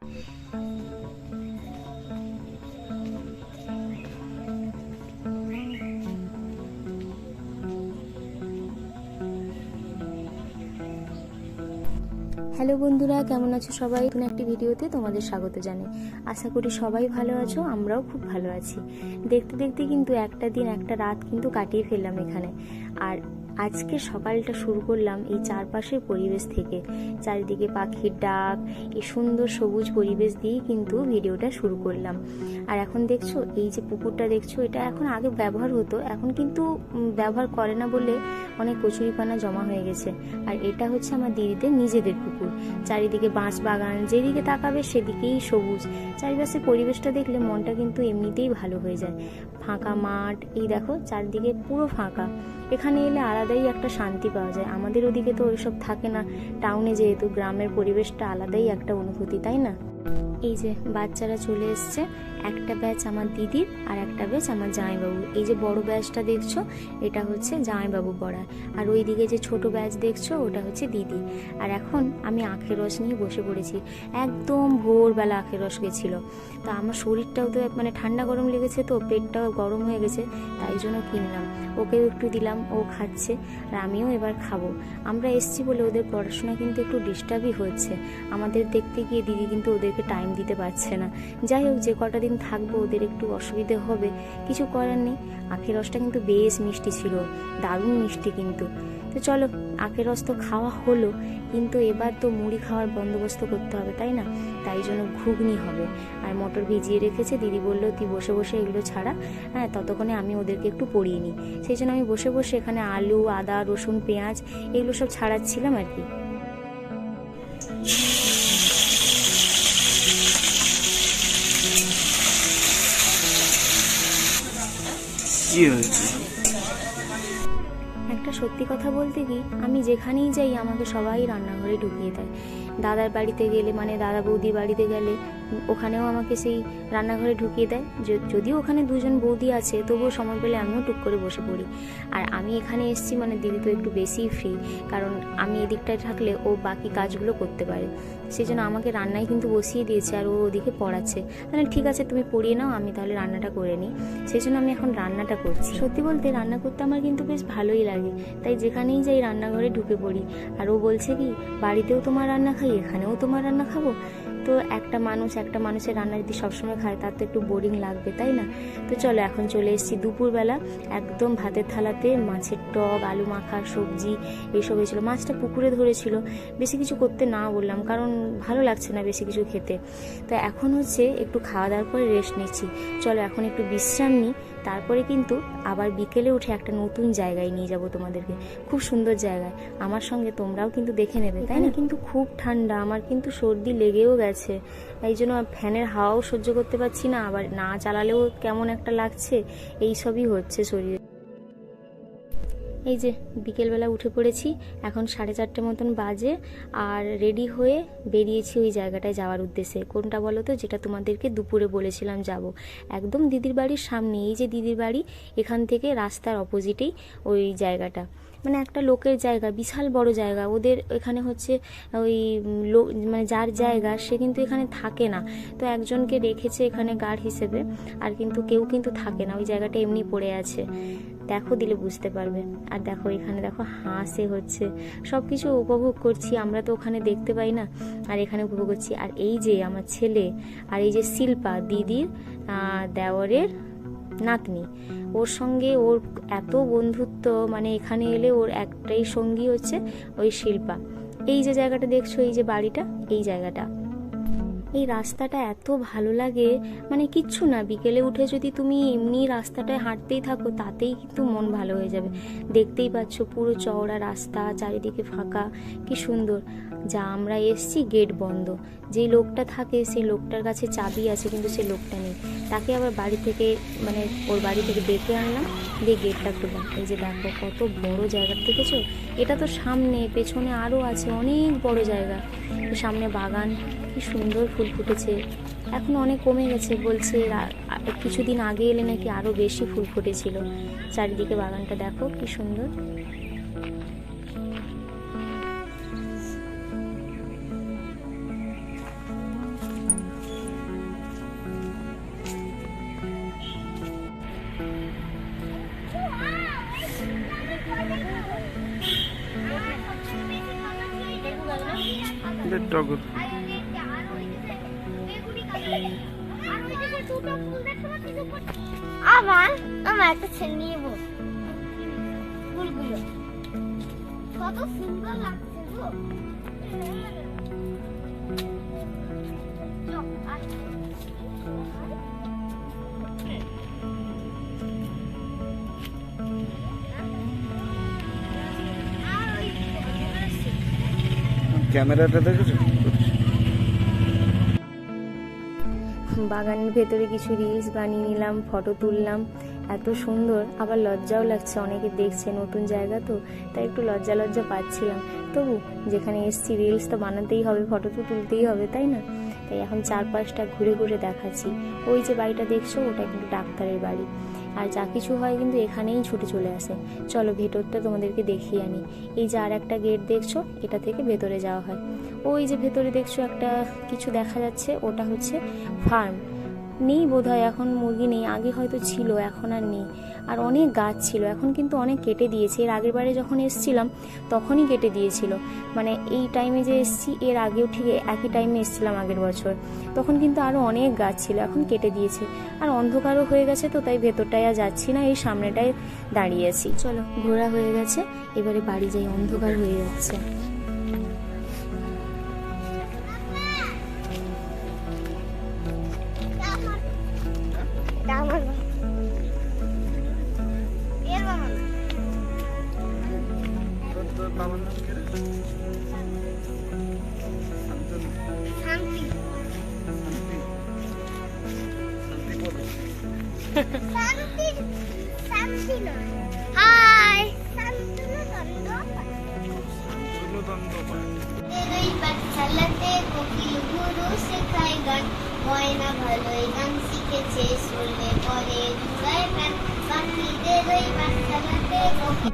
Hello বন্ধুরা, কেমন আছো সবাই? নতুন একটি ভিডিওতে তোমাদের স্বাগত জানাই। আশা করি সবাই ভালো আছো, আমরাও খুব ভালো আছি। দেখতে দেখতে কিন্তু একটা দিন একটা রাত কিন্তু কাটিয়ে ফেললাম এখানে। আর আজকে সকালটা শুরু করলাম এই চারপাশের পরিবেশ থেকে। চারিদিকে পাখির ডাক, এই সুন্দর সবুজ পরিবেশ দিয়েই কিন্তু ভিডিওটা শুরু করলাম। আর এখন দেখছো এই যে পুকুরটা দেখছো, এটা এখন আগে ব্যবহার হতো, এখন কিন্তু ব্যবহার করে না বলে অনেক কচুরিপানা জমা হয়ে গেছে। আর এটা হচ্ছে আমার দিদিদের নিজেদের পুকুর। চারিদিকে বাঁশ বাগান, যেদিকে তাকাবে সেদিকেই সবুজ। চারিপাশের পরিবেশটা দেখলে মনটা কিন্তু এমনিতেই ভালো হয়ে যায়। ফাঁকা মাঠ, এই দেখো চারদিকে পুরো ফাঁকা। এখানে এলে আলাদাই একটা শান্তি পাওয়া যায়। আমাদের ওদিকে তো ওইসব থাকে না, টাউনে যেহেতু, গ্রামের পরিবেশটা আলাদাই একটা অনুভূতি, তাই না? এই যে বাচ্চারা চলে এসছে, একটা ব্যাচ আমার দিদির আর একটা ব্যাচ আমার জামাইবাবু। এই যে বড় ব্যাচটা দেখছো, এটা হচ্ছে জামাইবাবু পড়ায়, আর ওই দিকে যে ছোট ব্যাচ দেখছো ওটা হচ্ছে দিদি। আর এখন আমি আখের রস নিয়ে বসে পড়েছি। একদম ভোরবেলা আখের রস গেছিলো, তো আমার শরীরটাও তো মানে ঠান্ডা গরম লেগেছে, তো পেটটাও গরম হয়ে গেছে, তাই জন্য কিনলাম। ওকেও একটু দিলাম, ও খাচ্ছে, আর আমিও এবার খাবো। আমরা এসছি বলে ওদের পড়াশোনা কিন্তু একটু ডিস্টার্বই হচ্ছে। আমাদের দেখতে গিয়ে দিদি কিন্তু ওদেরকে টাইম দিতে পারছে না। যাই হোক, যে কটা দিন থাকবো ওদের একটু অসুবিধে হবে, কিছু করার নেই। আখের রসটা কিন্তু বেশ মিষ্টি ছিল, দারুণ মিষ্টি কিন্তু। তো চলো, আখের রস তো খাওয়া হলো, কিন্তু এবার তো মুড়ি খাওয়ার বন্দোবস্ত করতে হবে, তাই না? তাই জন্য ঘুগনি হবে, আর মটর ভিজিয়ে রেখেছে। দিদি বললো তুই বসে বসে এগুলো ছাড়া, হ্যাঁ, ততক্ষণে আমি ওদেরকে একটু পড়িয়ে নিই। সেই জন্য আমি বসে বসে এখানে আলু, আদা, রসুন, পেঁয়াজ এগুলো সব ছাড়াচ্ছিলাম আর কি। একটা সত্যি কথা বলতে কি, আমি যেখানেই যাই আমাকে সবাই রান্নাঘরে ঢুকিয়ে দেয়। দাদার বাড়িতে গেলে, মানে দাদা বৌদির বাড়িতে গেলে, ওখানেও আমাকে সেই রান্নাঘরে ঢুকিয়ে দেয়। যদিও ওখানে দুজন বৌদি আছে, তবুও সময় পেলে আমিও টুক করে বসে পড়ি। আর আমি এখানে এসেছি মানে দিদি তো একটু বেশিই ফ্রি, কারণ আমি এদিকটায় থাকলে ও বাকি কাজগুলো করতে পারে। সেই জন্য আমাকে রান্নায় কিন্তু বসিয়ে দিয়েছে, আর ও ওদিকে পড়াচ্ছে। তাহলে ঠিক আছে, তুমি পড়িয়ে নাও, আমি তাহলে রান্নাটা করে নিই। সেই জন্য আমি এখন রান্নাটা করছি। সত্যি বলতে রান্না করতে আমার কিন্তু বেশ ভালোই লাগে, তাই যেখানেই যাই রান্নাঘরে ঢুকে পড়ি। আর ও বলছে কি, বাড়িতেও তোমার রান্না খাই, এখানেও তোমার রান্না খাবো। তো একটা মানুষের রান্না যদি সবসময় খায়, তার তো একটু বোরিং লাগবে, তাই না? তো চলো, এখন চলে এসেছি দুপুরবেলা। একদম ভাতের থালাতে মাছের টক, আলু মাখা, সবজি এইসব হয়েছিল। মাছটা পুকুরে ধরেছিল, বেশি কিছু করতে না বললাম, কারণ ভালো লাগছে না বেশি কিছু খেতে। তো এখন হচ্ছে একটু খাওয়া দাওয়ার পরে রেস্ট নিচ্ছি। চলো এখন একটু বিশ্রাম নিই, তারপরে কিন্তু আবার বিকেলে উঠে একটা নতুন জায়গায় নিয়ে যাব তোমাদেরকে। খুব সুন্দর জায়গায়, আমার সঙ্গে তোমরাও কিন্তু দেখে নেবে, তাই না? কিন্তু খুব ঠান্ডা, আমার কিন্তু সর্দি লেগেও গেছে। এই জন্য ফ্যানের হাওয়াও সহ্য করতে পারছি না, আবার না চালালেও কেমন একটা লাগছে, এইসবই হচ্ছে শরীরে। এই যে বিকেলবেলা উঠে পড়েছি, এখন 4:30 মতন বাজে, আর রেডি হয়ে বেরিয়েছি ওই জায়গাটায় যাওয়ার উদ্দেশ্যে। কোনটা বলো তো? যেটা তোমাদেরকে দুপুরে বলেছিলাম যাব। একদম দিদির বাড়ির সামনে, এই যে দিদির বাড়ি, এখান থেকে রাস্তার অপোজিটেই ওই জায়গাটা। মানে একটা লোকের জায়গা, বিশাল বড় জায়গা ওদের এখানে। হচ্ছে ওই মানে যার জায়গা সে কিন্তু এখানে থাকে না, তো একজনকে রেখেছে এখানে গার্ড হিসেবে, আর কিন্তু কেউ কিন্তু থাকে না, ওই জায়গাটা এমনি পড়ে আছে। দেখো, দিলে বুঝতে পারবে। আর দেখো এখানে দেখো হাঁসে হচ্ছে, সব কিছু উপভোগ করছি। আমরা তো ওখানে দেখতে পাই না, আর এখানে উপভোগ করছি। আর এই যে আমার ছেলে, আর এই যে শিল্পা, দিদির দেওরের নাতনি, ওর সঙ্গে ওর এত বন্ধুত্ব, মানে এখানে এলে ওর একটাই সঙ্গী হচ্ছে ওই শিল্পা। এই যে জায়গাটা দেখছো, এই যে বাড়িটা, এই জায়গাটা, এই রাস্তাটা এত ভালো লাগে, মানে কিচ্ছু না, বিকেলে উঠে যদি তুমি এমনি রাস্তাটায় হাঁটতেই থাকো, তাতেই কিন্তু মন ভালো হয়ে যাবে। দেখতেই পাচ্ছ পুরো চওড়া রাস্তা, চারিদিকে ফাঁকা, কি সুন্দর। যা আমরা এসছি, গেট বন্ধ। যেই লোকটা থাকে সেই লোকটার কাছে চাবি আছে, কিন্তু সেই লোকটা নেই। তাকে আবার বাড়ি থেকে, মানে ওর বাড়ি থেকে ডেকে আনলাম, দিয়ে গেটটা খুললাম। এই যে দেখো কত বড় জায়গা, দেখেছো? এটা তো সামনে, পেছনে আরও আছে অনেক বড় জায়গা। সামনে বাগান, কি সুন্দর ফুল ফুটেছে। এখন অনেক কমে গেছে বলছে, কিছুদিন আগে এলে নাকি আরও বেশি ফুল ফুটেছিল। চারিদিকে বাগানটা দেখো কি সুন্দর। টগর। আবার আমার একটা ছেলে নিয়ে বল ফুলগুলো কত সুন্দর লাগছে গো। ক্যামেরাটা দেখেছো? বাগানের ভেতরে কিছু রিলস বানিয়ে নিলাম, ফটো তুললাম। এত সুন্দর, আবার লজ্জাও লাগছে, অনেকে দেখছে, নতুন জায়গা তো, তাই একটু লজ্জা লজ্জা পাচ্ছিলাম। তবু যেখানে এসছি রিলস তো বানাতেই হবে, ফটো তো তুলতেই হবে, তাই না? তাই এখন চারপাশটা ঘুরে ঘুরে দেখাচ্ছি। ওই যে বাড়িটা দেখছো, ওটা কিন্তু ডাক্তারের বাড়ি। আর যা কিছু হয় কিন্তু এখানেই ছুটে চলে আসে। চলো ভেতরটা তোমাদেরকে দেখিয়ে আনি। এই যে আর একটা গেট দেখছো, এটা থেকে ভেতরে যাওয়া হয়। ওই যে ভেতরে দেখছো একটা কিছু দেখা যাচ্ছে, ওটা হচ্ছে ফার্ম। নেই বোধহয় এখন মুরগি নেই, আগে হয়তো ছিল, এখন আর নেই। আর অনেক গাছ ছিল, এখন কিন্তু অনেক কেটে দিয়েছে। এর আগের বারে যখন এসছিলাম তখনই কেটে দিয়েছিল, মানে এই টাইমে যে এসছি এর আগেও ঠিক একই টাইমে এসছিলাম আগের বছর, তখন কিন্তু আরও অনেক গাছ ছিল, এখন কেটে দিয়েছে। আর অন্ধকারও হয়ে গেছে তো, তাই ভেতরটায় আর যাচ্ছি না, এই সামনেটায় দাঁড়িয়ে আছি। চলো ঘোরা হয়ে গেছে, এবারে বাড়ি যাই, অন্ধকার হয়ে যাচ্ছে। আমার এর বাবা তোর বাবার নাম কি রে? শান্তি শান্তি শান্তি নয়। হাই শান্তনু এই পাঠশালাতে কোকিল গুরু শেখায় গান, ময়না ভালোই গান শিখেছে, শুনলে পরে জুড়ায় প্রাণ, পাখিদের ওই পাঠশালাতে কোকিল।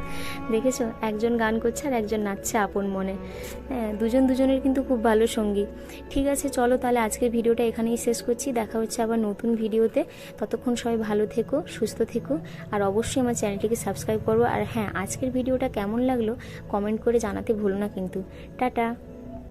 দেখেছো, একজন গান করছে আর একজন নাচছে আপন মনে। হ্যাঁ, দুজন দুজনের কিন্তু খুব ভালো সঙ্গী। ঠিক আছে, চলো তাহলে আজকের ভিডিওটা এখানেই শেষ করছি। দেখা হচ্ছে আবার নতুন ভিডিওতে। ততক্ষণ সবাই ভালো থেকো, সুস্থ থেকো, আর অবশ্যই আমার চ্যানেলটিকে সাবস্ক্রাইব করবো। আর হ্যাঁ, আজকের ভিডিওটা কেমন লাগলো কমেন্ট করে জানাতে ভুলো না কিন্তু। টাটা।